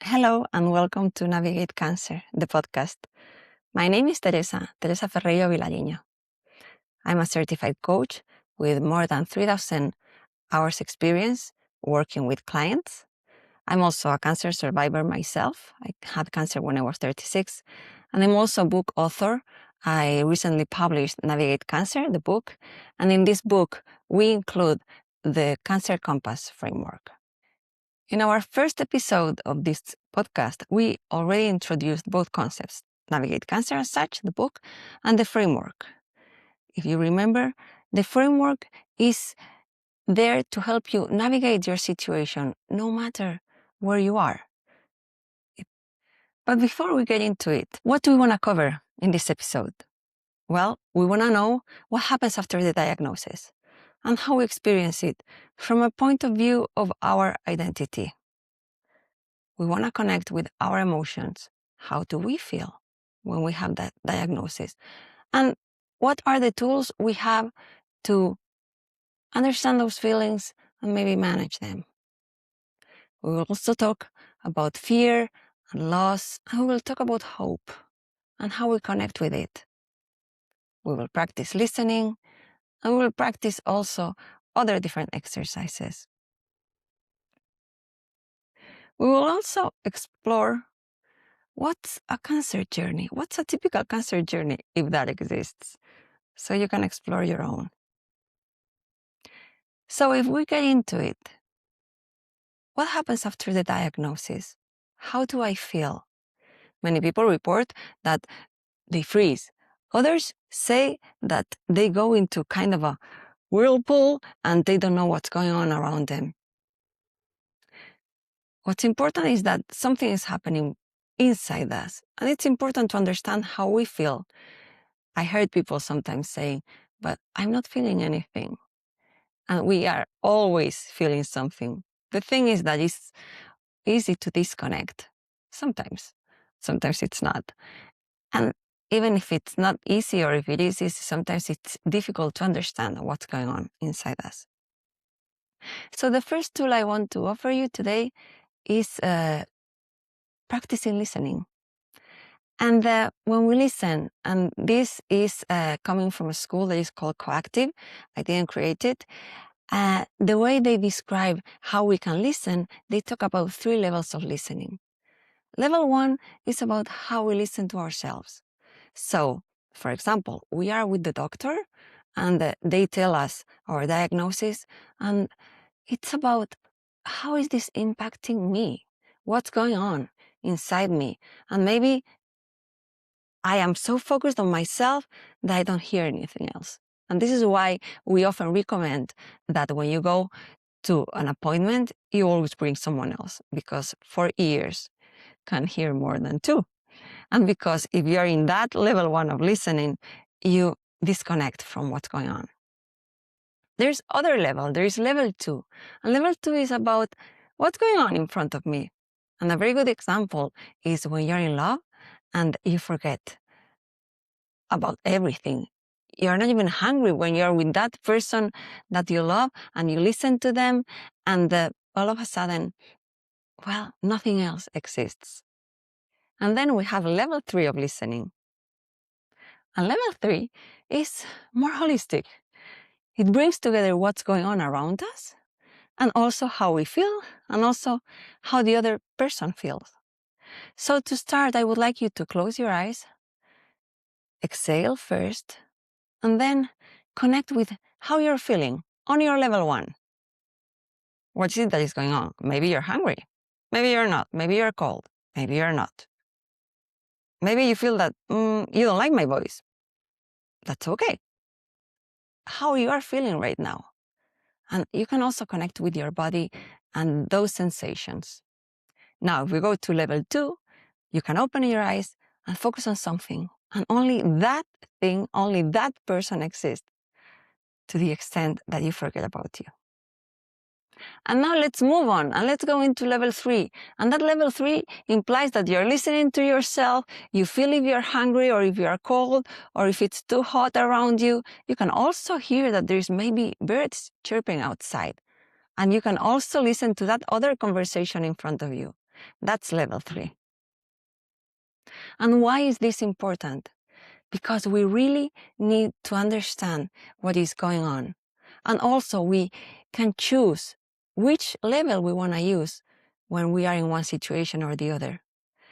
Hello and welcome to Navigate Cancer, the podcast. My name is Teresa Ferreiro Vilariño. I'm a certified coach with more than 3,000 hours experience working with clients. I'm also a cancer survivor myself. I had cancer when I was 36, and I'm also a book author. I recently published Navigate Cancer, the book, and in this book, we include the Cancer Compass framework. In our first episode of this podcast, we already introduced both concepts, Navigate Cancer as such, the book, and the framework. If you remember, the framework is there to help you navigate your situation, no matter where you are. But before we get into it, what do we want to cover in this episode? Well, we want to know what happens after the diagnosis and how we experience it from a point of view of our identity. We want to connect with our emotions. How do we feel when we have that diagnosis? And what are the tools we have to understand those feelings and maybe manage them? We will also talk about fear and loss, and we will talk about hope and how we connect with it. We will practice listening, and we will practice also other different exercises. We will also explore what's a cancer journey? What's a typical cancer journey, if that exists? So you can explore your own. So if we get into it, what happens after the diagnosis? How do I feel? Many people report that they freeze. Others say that they go into kind of a whirlpool and they don't know what's going on around them. What's important is that something is happening inside us, and it's important to understand how we feel. I heard people sometimes saying, but I'm not feeling anything. And we are always feeling something. The thing is that it's easy to disconnect. Sometimes it's not. And even if it's not easy, or if it is easy, sometimes it's difficult to understand what's going on inside us. So the first tool I want to offer you today is practicing listening. And when we listen, and this is coming from a school that is called Coactive, I didn't create it. The way they describe how we can listen, they talk about 3 levels of listening. Level 1 is about how we listen to ourselves. So, for example, we are with the doctor and they tell us our diagnosis, and it's about how is this impacting me? What's going on inside me? And maybe I am so focused on myself that I don't hear anything else. And this is why we often recommend that when you go to an appointment, you always bring someone else, because 4 ears can hear more than 2. And because if you're in that level 1 of listening, you disconnect from what's going on. There's other level, there is level 2. And level 2 is about what's going on in front of me. And a very good example is when you're in love and you forget about everything. You're not even hungry when you're with that person that you love, and you listen to them, and all of a sudden, well, nothing else exists. And then we have level 3 of listening. And level 3 is more holistic. It brings together what's going on around us, and also how we feel, and also how the other person feels. So to start, I would like you to close your eyes, exhale first, and then connect with how you're feeling on your level 1. What is it that is going on? Maybe you're hungry. Maybe you're not. Maybe you're cold. Maybe you're not. Maybe you feel that you don't like my voice. That's okay. How you are feeling right now. And you can also connect with your body and those sensations. Now, if we go to level 2, you can open your eyes and focus on something. And only that thing, only that person exists, to the extent that you forget about you. And now let's move on and let's go into level 3. And that level 3 implies that you're listening to yourself. You feel if you're hungry or if you're cold or if it's too hot around you. You can also hear that there's maybe birds chirping outside. And you can also listen to that other conversation in front of you. That's level 3. And why is this important? Because we really need to understand what is going on. And also we can choose which level we want to use when we are in one situation or the other.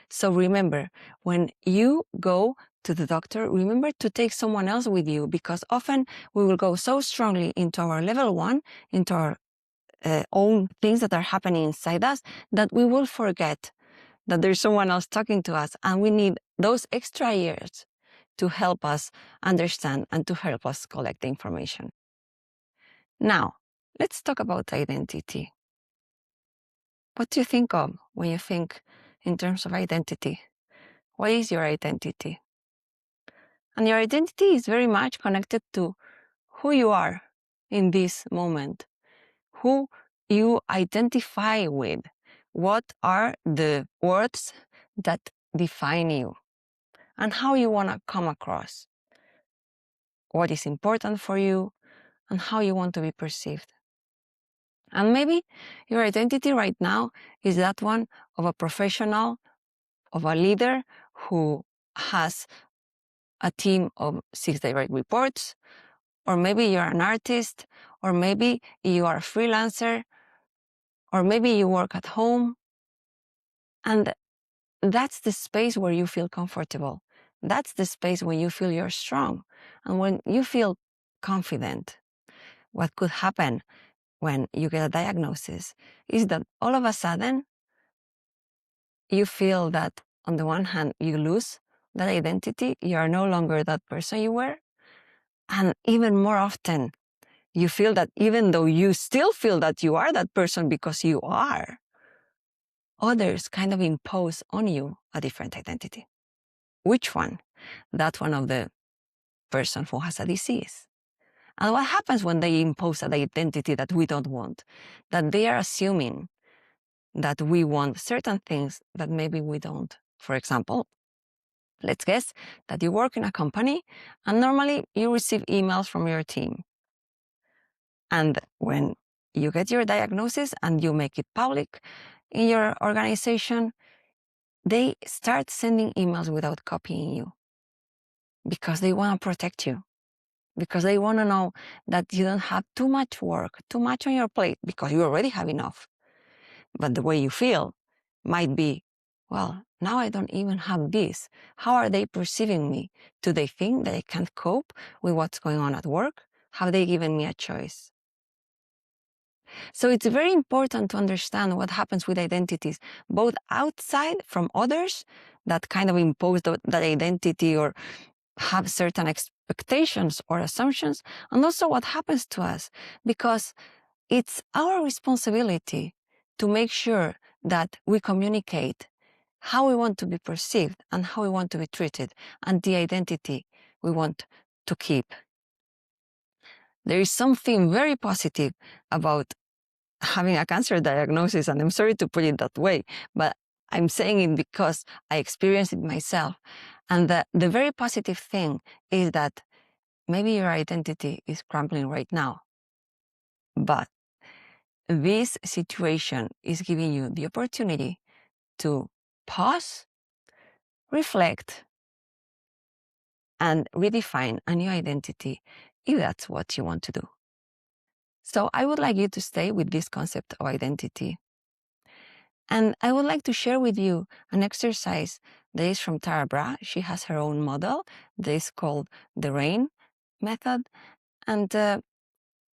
So remember, when you go to the doctor, remember to take someone else with you, because often we will go so strongly into our level 1, into our own things that are happening inside us, that we will forget that there's someone else talking to us, and we need those extra years to help us understand and to help us collect the information. Now, let's talk about identity. What do you think of when you think in terms of identity? What is your identity? And your identity is very much connected to who you are in this moment, who you identify with, what are the words that define you, and how you want to come across, what is important for you, and how you want to be perceived. And maybe your identity right now is that one of a professional, of a leader who has a team of 6 direct reports, or maybe you're an artist, or maybe you are a freelancer, or maybe you work at home. And that's the space where you feel comfortable. That's the space when you feel you're strong and when you feel confident. What could happen when you get a diagnosis is that all of a sudden you feel that on the one hand you lose that identity, you are no longer that person you were, and even more often you feel that even though you still feel that you are that person because you are, others kind of impose on you a different identity. Which one? That one of the person who has a disease. And what happens when they impose an identity that we don't want? That they are assuming that we want certain things that maybe we don't. For example, let's guess that you work in a company and normally you receive emails from your team. And when you get your diagnosis and you make it public in your organization, they start sending emails without copying you because they want to protect you, because they want to know that you don't have too much work, too much on your plate, because you already have enough. But the way you feel might be, well, now I don't even have this. How are they perceiving me? Do they think that I can't cope with what's going on at work? Have they given me a choice? So it's very important to understand what happens with identities, both outside from others that kind of impose that identity or have certain expectations or assumptions, and also what happens to us, because it's our responsibility to make sure that we communicate how we want to be perceived and how we want to be treated and the identity we want to keep. There is something very positive about having a cancer diagnosis, and I'm sorry to put it that way, but I'm saying it because I experienced it myself. And the very positive thing is that maybe your identity is crumbling right now, but this situation is giving you the opportunity to pause, reflect, and redefine a new identity if that's what you want to do. So I would like you to stay with this concept of identity. And I would like to share with you an exercise that is from Tara Brach. She has her own model that is called the RAIN method. And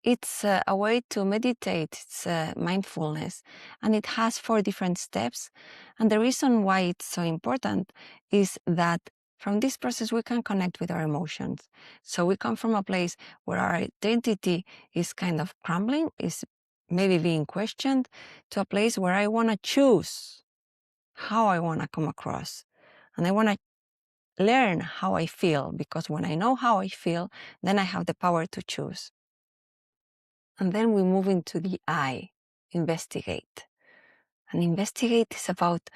it's a way to meditate. It's mindfulness. And it has 4 different steps. And the reason why it's so important is that from this process, we can connect with our emotions. So we come from a place where our identity is kind of crumbling, is maybe being questioned, to a place where I want to choose how I want to come across. And I want to learn how I feel, because when I know how I feel, then I have the power to choose. And then we move into the I, investigate. And investigate is about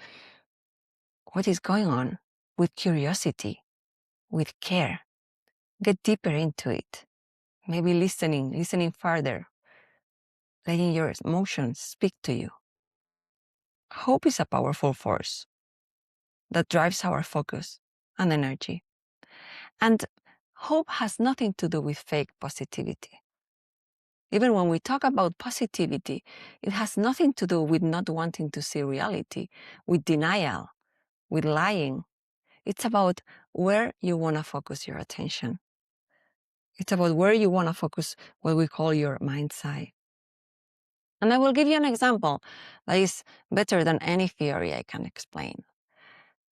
what is going on with curiosity, with care. Get deeper into it. Maybe listening, further, letting your emotions speak to you. Hope is a powerful force that drives our focus and energy. And hope has nothing to do with fake positivity. Even when we talk about positivity, it has nothing to do with not wanting to see reality, with denial, with lying. It's about where you want to focus your attention. It's about where you want to focus what we call your mind's eye. And I will give you an example that is better than any theory I can explain.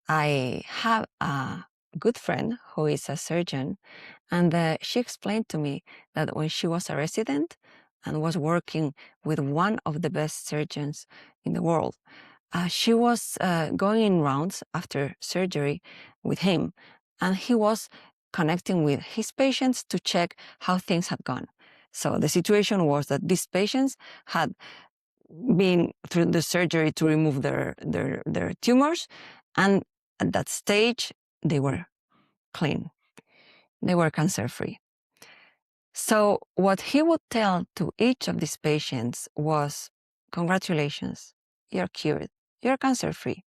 I have a good friend who is a surgeon, and she explained to me that when she was a resident and was working with one of the best surgeons in the world, she was going in rounds after surgery with him, and he was connecting with his patients to check how things had gone. So the situation was that these patients had been through the surgery to remove their tumors, and at that stage, they were clean. They were cancer-free. So what he would tell to each of these patients was, congratulations, you're cured, you're cancer-free.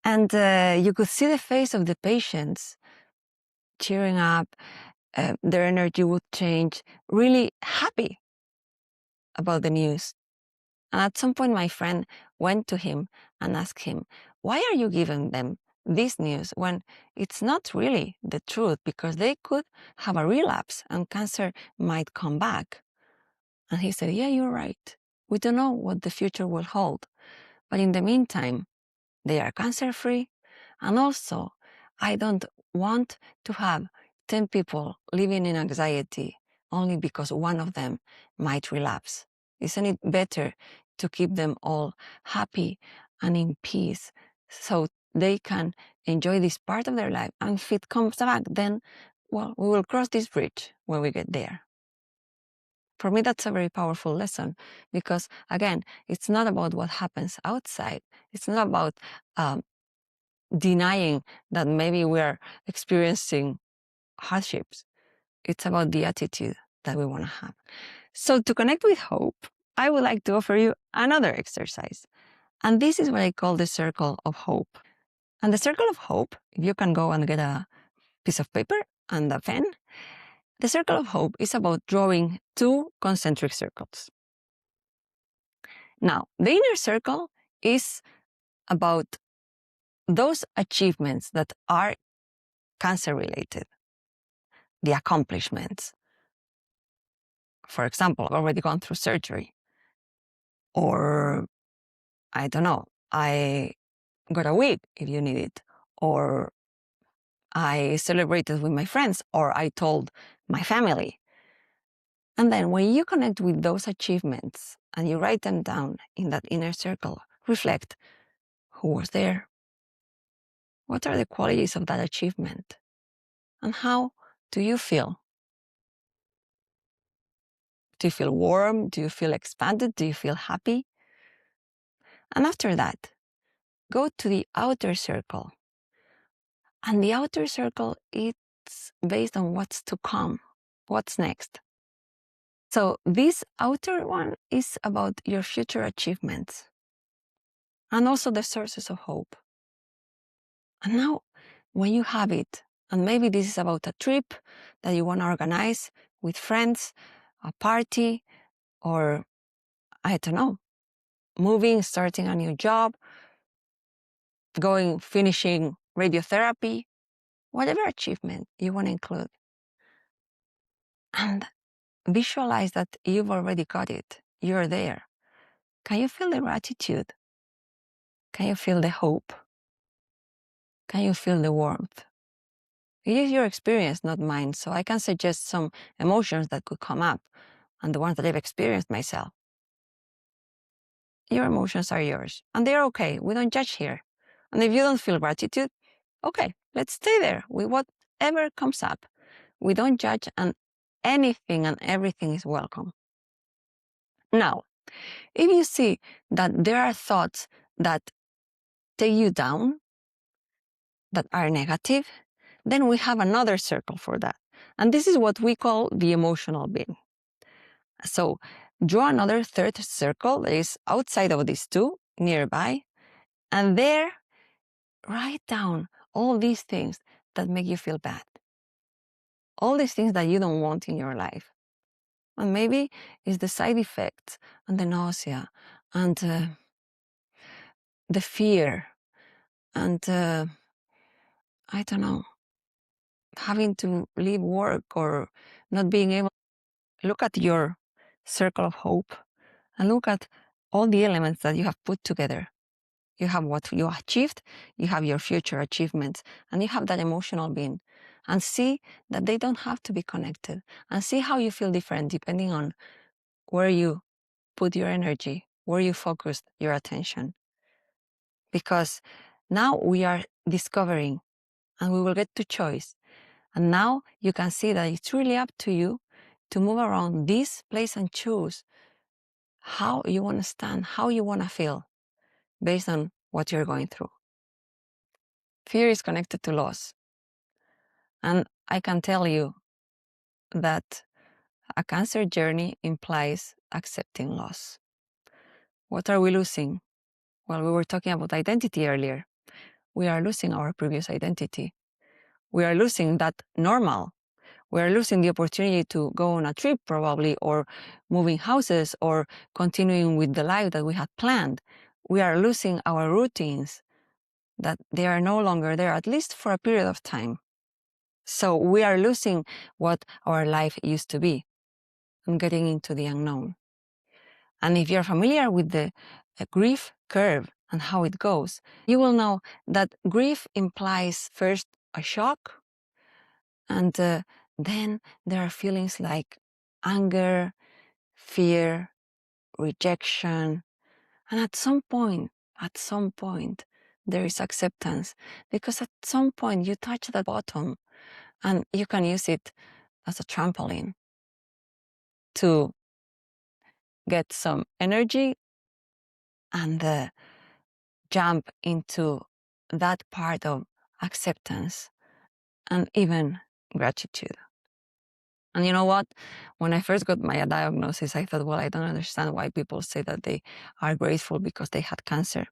And you could see the face of the patients cheering up, their energy would change, really happy about the news. And at some point, my friend went to him and asked him, why are you giving them this news when it's not really the truth, because they could have a relapse and cancer might come back? And he said, yeah, you're right. We don't know what the future will hold. But in the meantime, they are cancer-free. And also, I don't want to have 10 people living in anxiety only because one of them might relapse. Isn't it better to keep them all happy and in peace so they can enjoy this part of their life? And if it comes back, then, well, we will cross this bridge when we get there. For me, that's a very powerful lesson because, again, it's not about what happens outside. It's not about denying that maybe we're experiencing hardships. It's about the attitude that we want to have. So to connect with hope, I would like to offer you another exercise. And this is what I call the circle of hope. And the circle of hope, if you can go and get a piece of paper and a pen, the circle of hope is about drawing 2 concentric circles. Now, the inner circle is about those achievements that are cancer-related, the accomplishments. For example, I've already gone through surgery. Or, I don't know, I got a wig if you need it. Or I celebrated with my friends. Or I told my family. And then when you connect with those achievements and you write them down in that inner circle, reflect who was there. What are the qualities of that achievement? And how do you feel? Do you feel warm? Do you feel expanded? Do you feel happy? And after that, go to the outer circle. And the outer circle, it's based on what's to come, what's next. So this outer one is about your future achievements and also the sources of hope. And now, when you have it, and maybe this is about a trip that you want to organize with friends, a party, or I don't know, moving, starting a new job, finishing radiotherapy, whatever achievement you want to include. And visualize that you've already got it. You're there. Can you feel the gratitude? Can you feel the hope? Can you feel the warmth? It is your experience, not mine, so I can suggest some emotions that could come up and the ones that I've experienced myself. Your emotions are yours, and they're okay. We don't judge here. And if you don't feel gratitude, okay, let's stay there with whatever comes up. We don't judge, and anything and everything is welcome. Now, if you see that there are thoughts that take you down, that are negative, then we have another circle for that. And this is what we call the emotional bin. So draw another third circle that is outside of these 2. nearby, and there, write down all these things that make you feel bad, all these things that you don't want in your life. And maybe it's the side effects and the nausea and the fear and I don't know, having to leave work or not being able to look at your circle of hope and look at all the elements that you have put together. You have what you achieved, you have your future achievements, and you have that emotional being. And see that they don't have to be connected. And see how you feel different depending on where you put your energy, where you focus your attention. Because now we are discovering and we will get to choice. And now you can see that it's really up to you to move around this place and choose how you want to stand, how you want to feel based on what you're going through. Fear is connected to loss. And I can tell you that a cancer journey implies accepting loss. What are we losing? Well, we were talking about identity earlier. We are losing our previous identity. We are losing that normal. We are losing the opportunity to go on a trip probably, or moving houses, or continuing with the life that we had planned. We are losing our routines, that they are no longer there, at least for a period of time. So we are losing what our life used to be and getting into the unknown. And if you're familiar with the grief curve and how it goes, you will know that grief implies first a shock, and then there are feelings like anger, fear, rejection. And at some point, there is acceptance, because at some point you touch that bottom and you can use it as a trampoline to get some energy and jump into that part of acceptance and even gratitude. And you know what? When I first got my diagnosis, I thought, well, I don't understand why people say that they are grateful because they had cancer.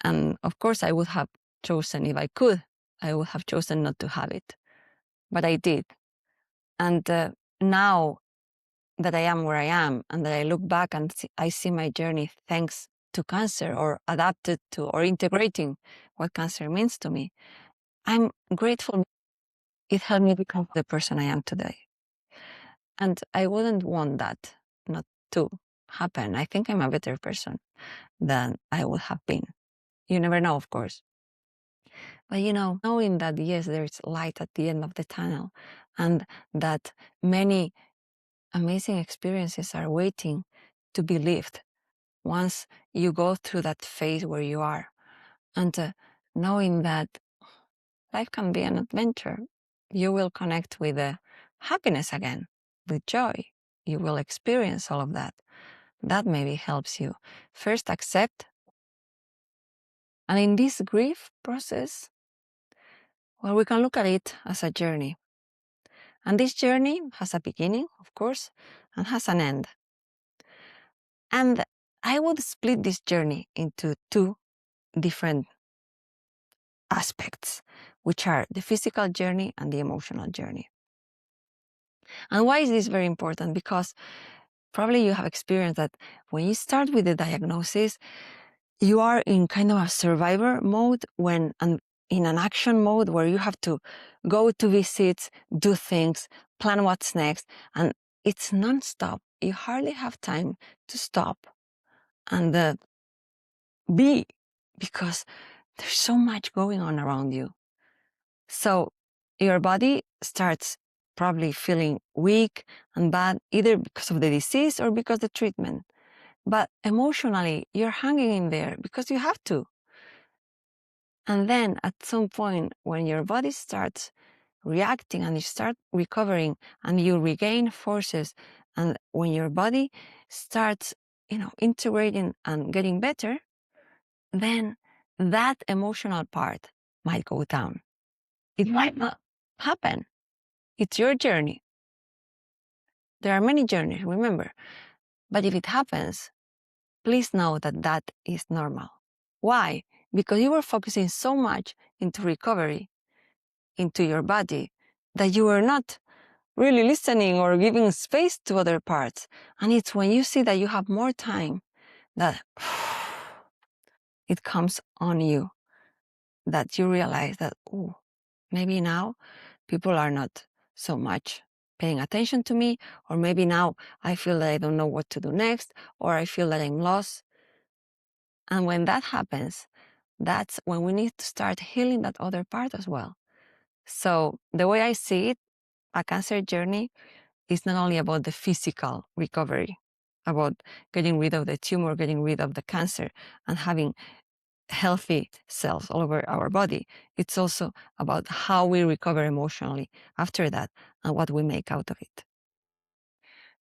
And of course, I would have chosen, if I could, I would have chosen not to have it. But I did. And now that I am where I am, and that I look back and I see my journey thanks to cancer, or adapted to, or integrating what cancer means to me, I'm grateful. It helped me become the person I am today. And I wouldn't want that not to happen. I think I'm a better person than I would have been. You never know, of course. But knowing that, yes, there's light at the end of the tunnel, and that many amazing experiences are waiting to be lived once you go through that phase where you are. And knowing that life can be an adventure. You will connect with happiness again, with joy. You will experience all of that. That maybe helps you first accept. And in this grief process, well, we can look at it as a journey. And this journey has a beginning, of course, and has an end. And I would split this journey into two different aspects, which are the physical journey and the emotional journey. And why is this very important? Because probably you have experienced that when you start with the diagnosis, you are in kind of a survivor mode, in an action mode where you have to go to visits, do things, plan what's next, and it's nonstop. You hardly have time to stop and be, because there's so much going on around you. So your body starts probably feeling weak and bad, either because of the disease or because of the treatment. But emotionally, you're hanging in there because you have to. And then at some point, when your body starts reacting and you start recovering and you regain forces, and when your body starts, integrating and getting better, then that emotional part might go down. It might not happen. It's your journey. There are many journeys, remember. But if it happens, please know that that is normal. Why? Because you were focusing so much into recovery, into your body, that you were not really listening or giving space to other parts. And it's when you see that you have more time that it comes on you, that you realize that, oh, maybe now people are not so much paying attention to me, or maybe now I feel that I don't know what to do next, or I feel that I'm lost. And when that happens, that's when we need to start healing that other part as well. So the way I see it, a cancer journey is not only about the physical recovery, about getting rid of the tumor, getting rid of the cancer, and having healthy cells all over our body. It's also about how we recover emotionally after that and what we make out of it.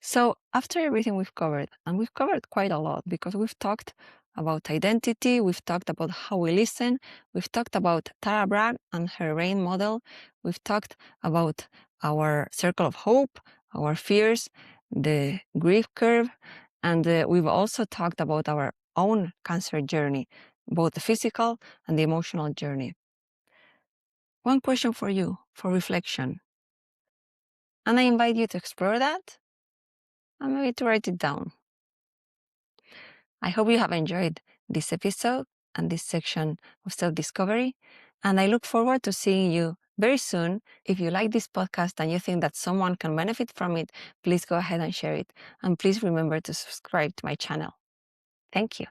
So after everything we've covered, and we've covered quite a lot because we've talked about identity, we've talked about how we listen, we've talked about Tara Brach and her RAIN model, we've talked about our circle of hope, our fears, the grief curve, and we've also talked about our own cancer journey, both the physical and the emotional journey. One question for you, for reflection. And I invite you to explore that and maybe to write it down. I hope you have enjoyed this episode and this section of self-discovery, and I look forward to seeing you very soon. If you like this podcast and you think that someone can benefit from it, please go ahead and share it. And please remember to subscribe to my channel. Thank you.